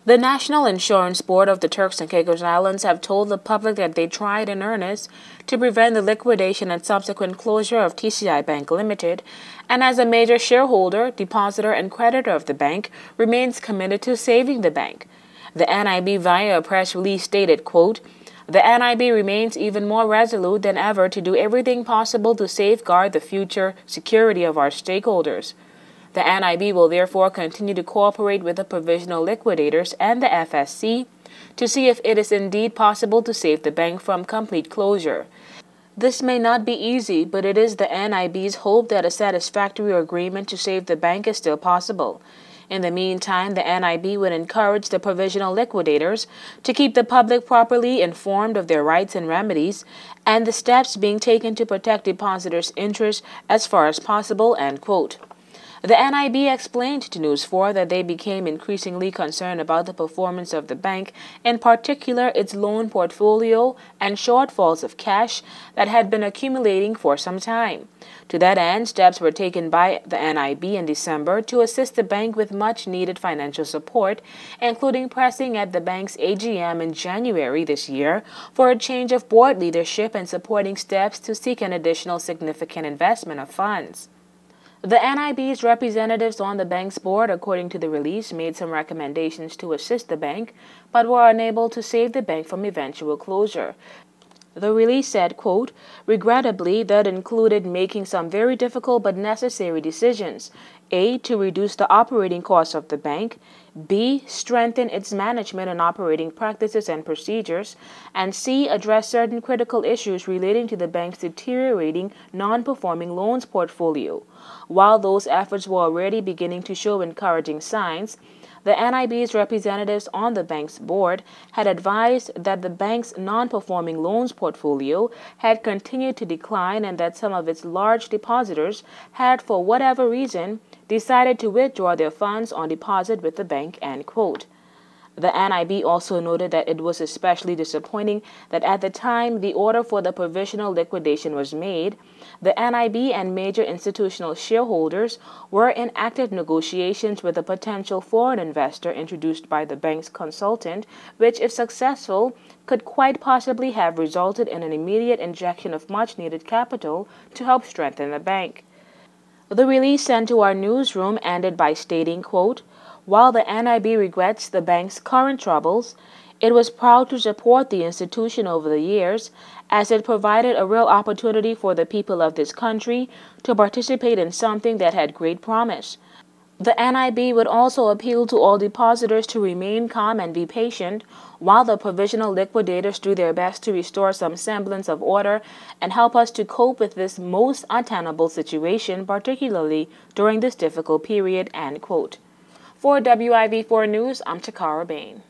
The National Insurance Board of the Turks and Caicos Islands have told the public that they tried in earnest to prevent the liquidation and subsequent closure of TCI Bank Limited, and as a major shareholder, depositor, and creditor of the bank, remains committed to saving the bank. The NIB via a press release stated, quote, "The NIB remains even more resolute than ever to do everything possible to safeguard the future security of our stakeholders. The NIB will therefore continue to cooperate with the provisional liquidators and the FSC to see if it is indeed possible to save the bank from complete closure. This may not be easy, but it is the NIB's hope that a satisfactory agreement to save the bank is still possible. In the meantime, the NIB would encourage the provisional liquidators to keep the public properly informed of their rights and remedies and the steps being taken to protect depositors' interests as far as possible," end quote. The NIB explained to News 4 that they became increasingly concerned about the performance of the bank, in particular its loan portfolio and shortfalls of cash that had been accumulating for some time. To that end, steps were taken by the NIB in December to assist the bank with much-needed financial support, including pressing at the bank's AGM in January this year for a change of board leadership and supporting steps to seek an additional significant investment of funds. The NIB's representatives on the bank's board, according to the release, made some recommendations to assist the bank, but were unable to save the bank from eventual closure. The release said, quote, "Regrettably, that included making some very difficult but necessary decisions. A. To reduce the operating costs of the bank. B. Strengthen its management and operating practices and procedures. And C. Address certain critical issues relating to the bank's deteriorating non-performing loans portfolio." While those efforts were already beginning to show encouraging signs, the NIB's representatives on the bank's board had advised that the bank's non-performing loans portfolio had continued to decline and that some of its large depositors had, for whatever reason, decided to withdraw their funds on deposit with the bank, end quote. The NIB also noted that it was especially disappointing that at the time the order for the provisional liquidation was made, the NIB and major institutional shareholders were in active negotiations with a potential foreign investor introduced by the bank's consultant, which, if successful, could quite possibly have resulted in an immediate injection of much-needed capital to help strengthen the bank. The release sent to our newsroom ended by stating, quote, "While the NIB regrets the bank's current troubles, it was proud to support the institution over the years as it provided a real opportunity for the people of this country to participate in something that had great promise. The NIB would also appeal to all depositors to remain calm and be patient while the provisional liquidators do their best to restore some semblance of order and help us to cope with this most untenable situation, particularly during this difficult period," end quote. For WIV4 News, I'm Takara Bain.